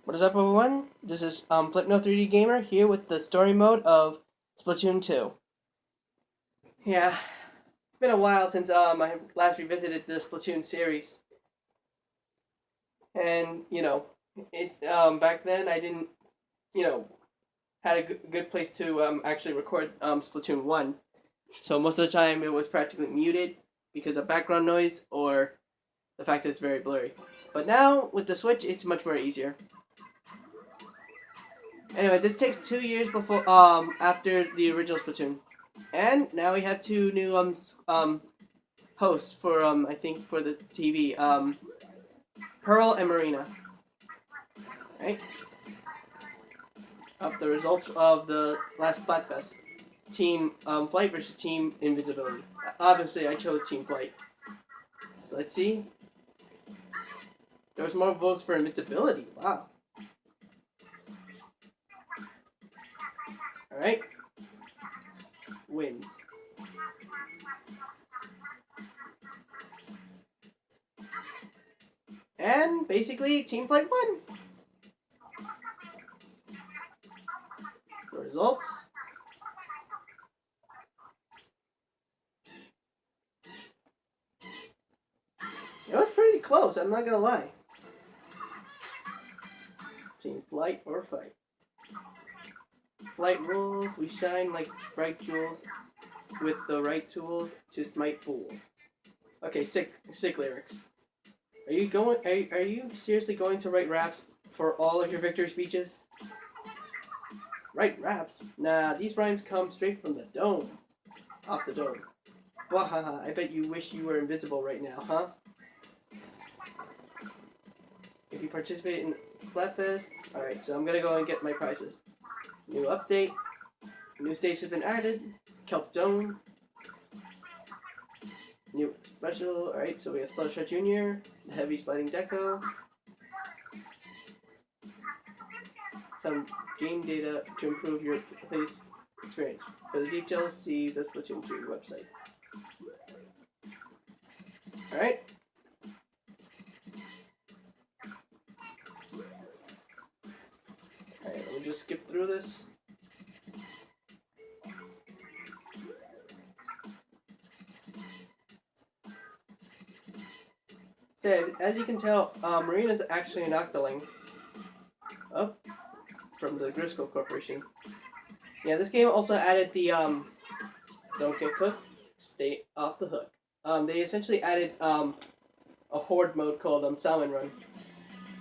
What is up, everyone? This is Flipno 3D Gamer here with the story mode of Splatoon 2. Yeah, it's been a while since I last revisited the Splatoon series, and it's back then I didn't you know had a good place to actually record Splatoon 1, so most of the time it was practically muted because of background noise or the fact that it's very blurry. But now with the Switch, it's much more easier. Anyway, this takes 2 years before after the original Splatoon, and now we have two new hosts for I think for the TV Pearl and Marina. Right, up the results of the last Splatfest. Team Flight versus Team Invisibility. Obviously, I chose Team Flight. So let's see. There was more votes for Invisibility. Wow. All right. Wins. And basically, Team Flight won. The results. It was pretty close, I'm not gonna lie. Team Flight or Fight. Flight rules, we shine like bright jewels with the right tools to smite fools. Okay, sick lyrics. Are you seriously going to write raps for all of your victory speeches? Write raps? Nah, these rhymes come straight from the dome. Off the dome. Wahaha, I bet you wish you were invisible right now, huh? If you participate in Splatfest, alright, so I'm gonna go and get my prizes. New update. New stage has been added. Kelp Dome. New special. Alright, so we have Splattershot Jr., Heavy Sliding Deco. Some game data to improve your place experience. For the details, see the Splatoon 2 website. Alright. Alright, let me just skip through this. So, as you can tell, Marina's actually an Octoling. Oh, from the Grisco Corporation. Yeah, this game also added the don't get cooked, stay off the hook. They essentially added a horde mode called Salmon Run.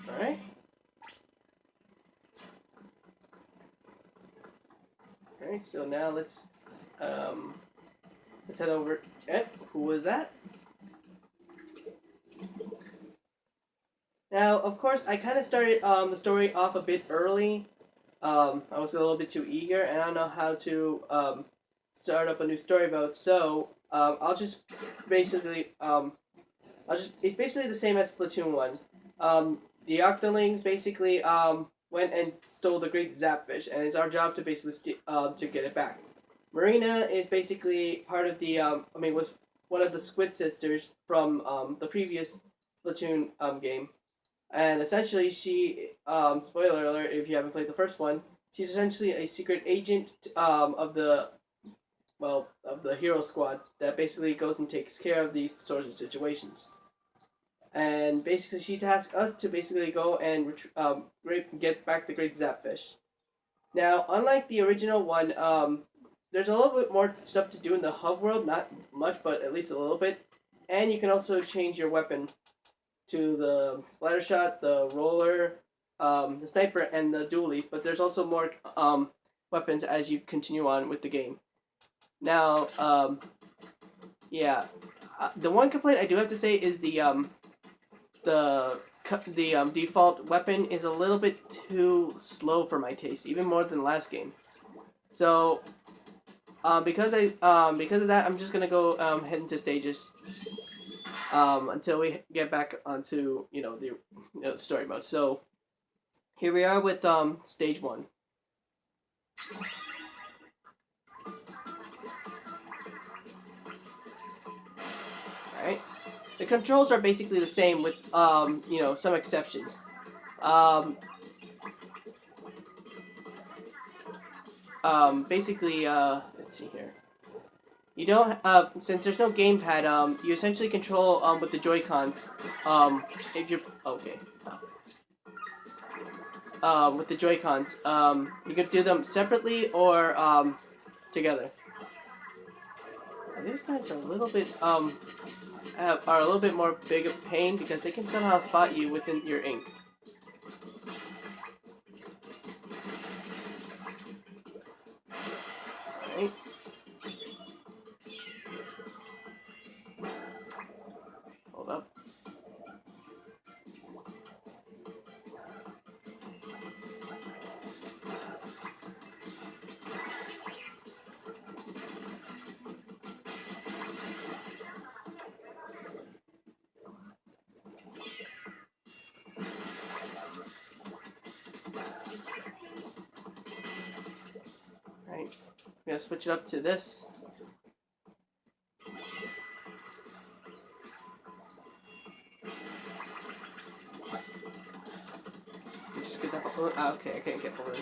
Alright. Alright, so now let's head over. Who was that? Now, of course, I kind of started the story off a bit early. I was a little bit too eager, and I don't know how to start up a new story mode. So I'll just basically it's basically the same as Splatoon 1. The Octolings basically went and stole the Great Zapfish, and it's our job to basically to get it back. Marina is basically part of the was one of the Squid Sisters from the previous Splatoon game. And essentially, she, spoiler alert if you haven't played the first one, she's essentially a secret agent of the hero squad that basically goes and takes care of these sorts of situations. And basically, she tasks us to basically go and get back the Great Zapfish. Now, unlike the original one, there's a little bit more stuff to do in the hub world, not much, but at least a little bit. And you can also change your weapon to the Splattershot, the roller, the sniper, and the dualies, but there's also more weapons as you continue on with the game. Now, the one complaint I do have to say is the default weapon is a little bit too slow for my taste, even more than the last game. So, because of that, I'm just gonna go head into stages. Until we get back onto the story mode. So here we are with stage 1. All right, the controls are basically the same with some exceptions. basically, let's see here. You don't, since there's no gamepad, you essentially control, with the Joy-Cons, if you're, okay. With the Joy-Cons, you can do them separately or, together. These guys are a little bit, are a little bit more big of pain because they can somehow spot you within your ink. Right? Hold up. Right. I'm gonna switch it up to this. Just get that balloon. Okay, I can't get balloon.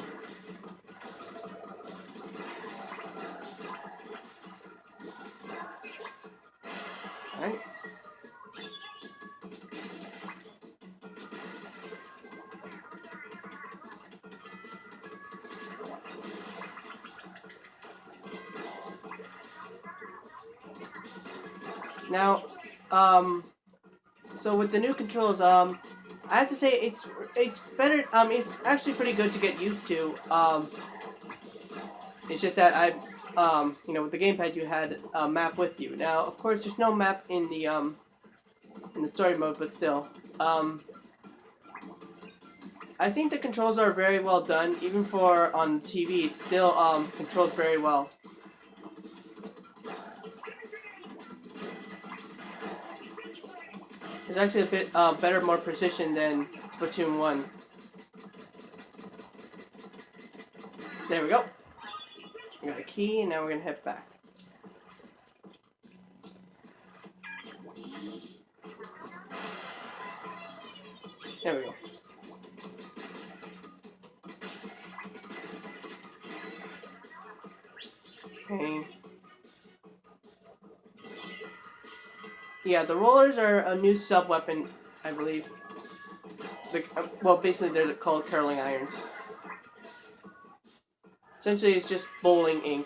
Alright. Now, so with the new controls, I have to say it's better. It's actually pretty good to get used to. It's just that you know, with the gamepad you had a map with you. Now, of course, there's no map in the story mode, but still, I think the controls are very well done. Even for on TV, it's still controlled very well. There's actually a bit better, more precision than Splatoon 1. There we go. We got a key, and now we're gonna head back. There we go. Okay. Yeah, the rollers are a new sub-weapon, I believe. Well, basically they're called curling irons. Essentially, it's just bowling ink.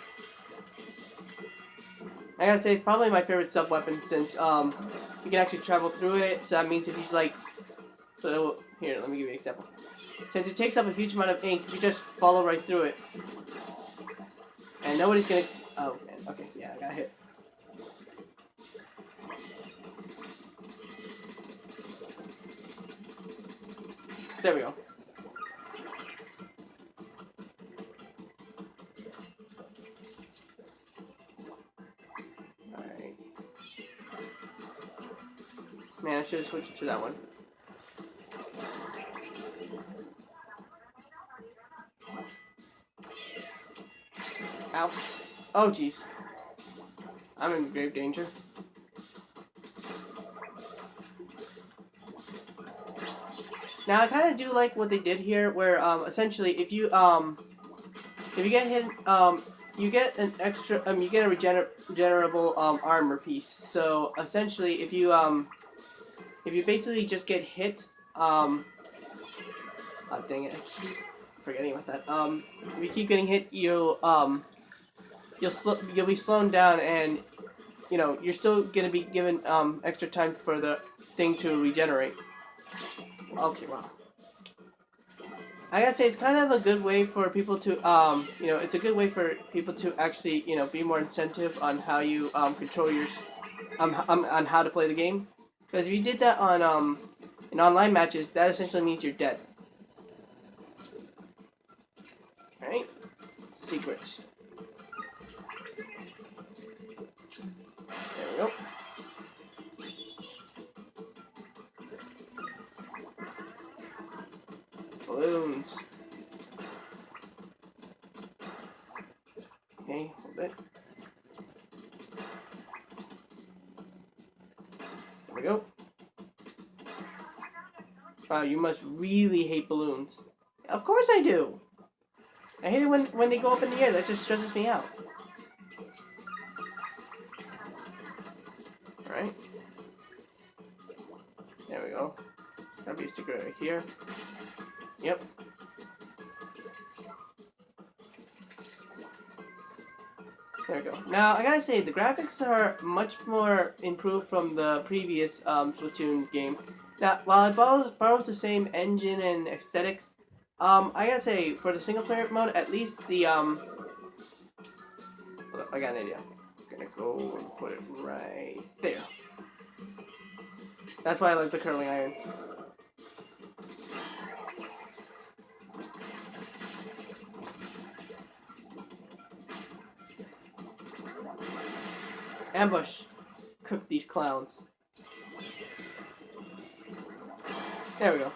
I gotta say, it's probably my favorite sub-weapon since, you can actually travel through it, so that means if you, like... So, here, let me give you an example. Since it takes up a huge amount of ink, you just follow right through it. And nobody's gonna... Oh, man, okay, yeah, I got hit. There we go. Alright. Man, I should have switched to that one. Ow. Oh, jeez. I'm in grave danger. Now, I kind of do like what they did here, where, essentially, if you get hit, you get an extra, you get a regenerable, armor piece. So, essentially, if you basically just get hit, oh, dang it, I keep forgetting about that. If you keep getting hit, you'll be slowed down, and, you know, you're still gonna be given, extra time for the thing to regenerate. Okay, wow. I gotta say, it's kind of a good way for people to, you know, it's a good way for people to actually, you know, be more incentive on how you, control your, on how to play the game. Because if you did that on, in online matches, that essentially means you're dead. Alright? Secrets. There we go. Balloons. Okay, hold it. There we go. Wow, you must really hate balloons. Of course I do. I hate it when they go up in the air. That just stresses me out. Alright. There we go. That'll be a sticker right here. Yep. There we go. Now, I gotta say, the graphics are much more improved from the previous Splatoon game. Now, while it borrows the same engine and aesthetics, I gotta say, for the single player mode, at least the, hold up, I got an idea. I'm gonna go and put it right there. That's why I like the curling iron. Ambush. Cook these clowns. There we go.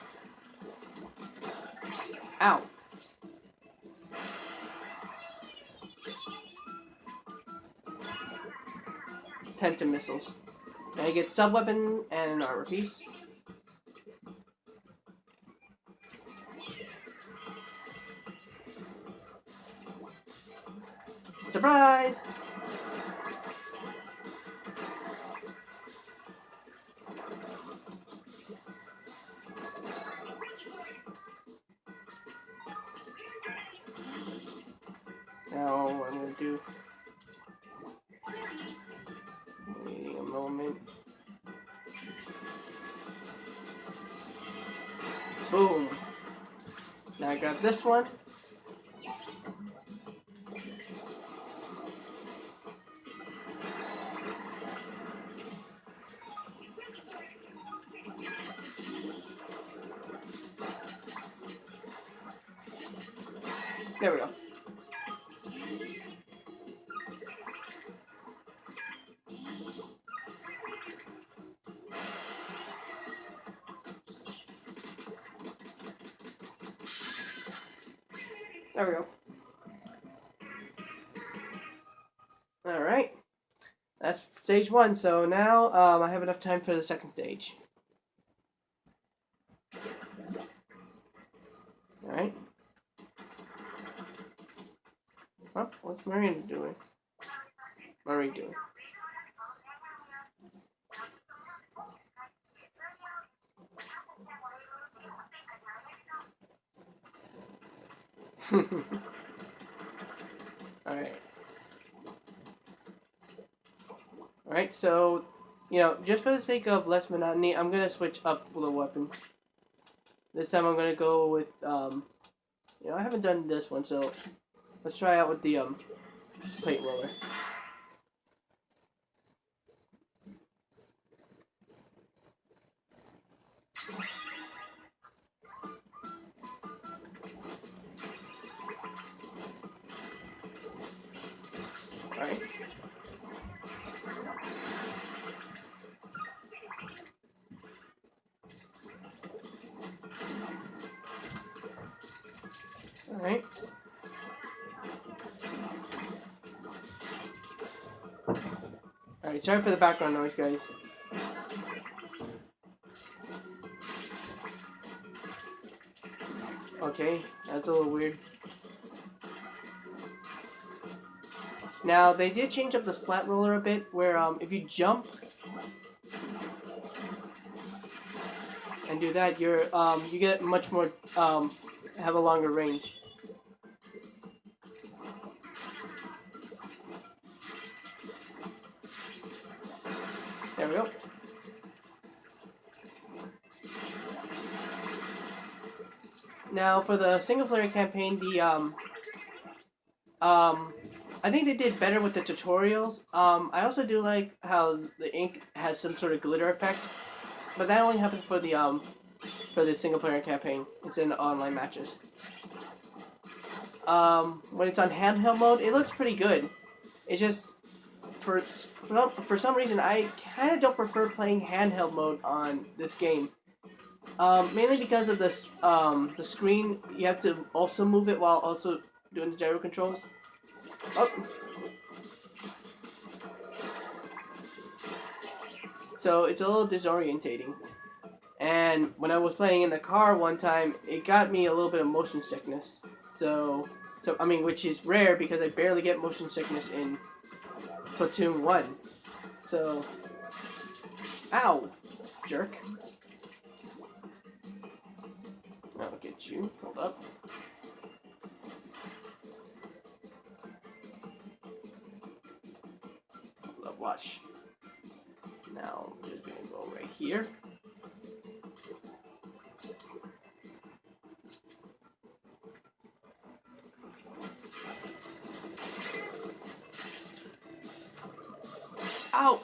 Ow. Tenta missiles. Now you get sub-weapon and an armor piece. Surprise! Now what I'm gonna do. Waiting a moment. Boom! Now I grab this one. There we go. There we go. Alright. That's stage 1, so now I have enough time for the second stage. Alright. Oh, what's Marion doing? Marie doing? Alright. Alright, so, you know, just for the sake of less monotony, I'm gonna switch up the weapons. This time I'm gonna go with, you know, I haven't done this one, so let's try out with the, plate roller. Alright. Alright. Alright, sorry for the background noise, guys. Okay, that's a little weird. Now, they did change up the splat roller a bit, where if you jump and do that, you get much more, have a longer range. There we go. Now, for the single-player campaign, I think they did better with the tutorials. I also do like how the ink has some sort of glitter effect, but that only happens for the single-player campaign. It's in online matches. When it's on handheld mode, it looks pretty good. It's just for some reason I kind of don't prefer playing handheld mode on this game. Mainly because of this the screen. You have to also move it while also doing the gyro controls. Oh. So it's a little disorientating. And when I was playing in the car one time, it got me a little bit of motion sickness. So I mean, which is rare because I barely get motion sickness in Splatoon 1. So, ow, jerk. I'll get you. Hold up. Hold up, watch. Now, I'm just gonna go right here. Ow!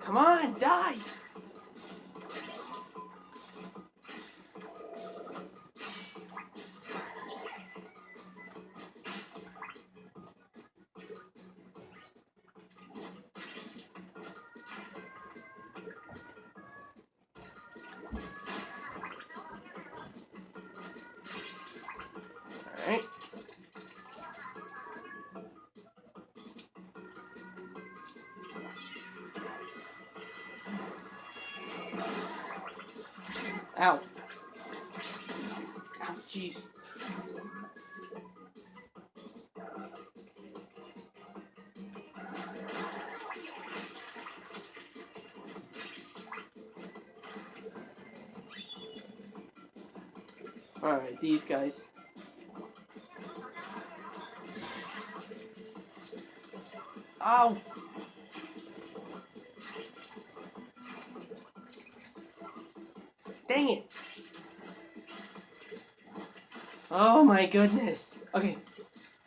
Come on, die! Alright. Ow. Ow, jeez. Alright, these guys. Ow! Dang it! Oh my goodness! Okay.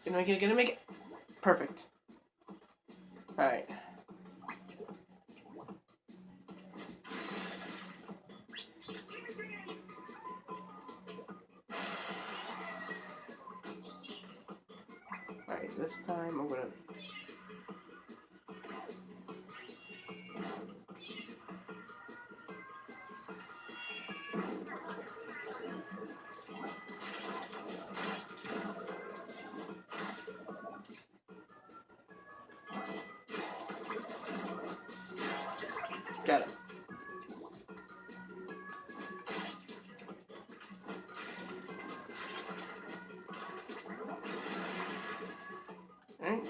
Gonna make it. Perfect. Alright. Alright, this time I'm gonna... Got it. Alright.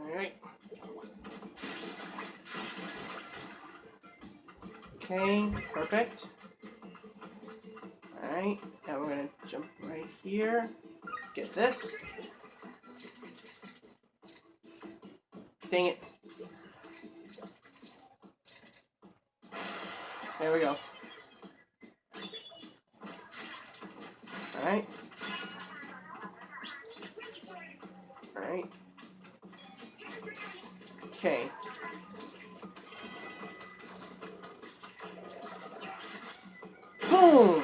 Alright. Okay, perfect. Alright, now we're gonna jump right here. Get this. Dang it. There we go. Alright. Alright. Okay. Boom!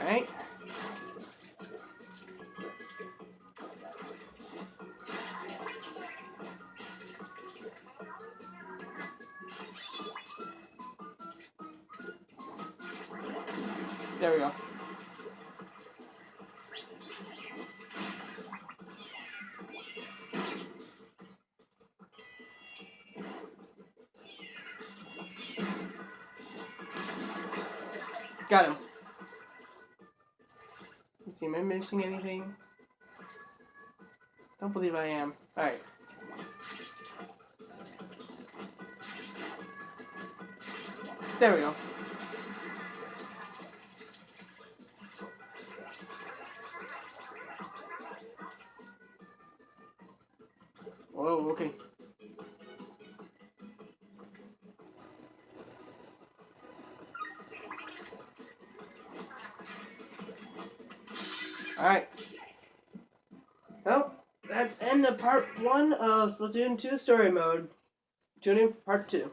Alright. There we go. Got him. Let's see, am I missing anything? Don't believe I am. Alright. There we go. Whoa, okay. Alright. Well, that's end part 1 of Splatoon 2 story mode. Tune in for part 2.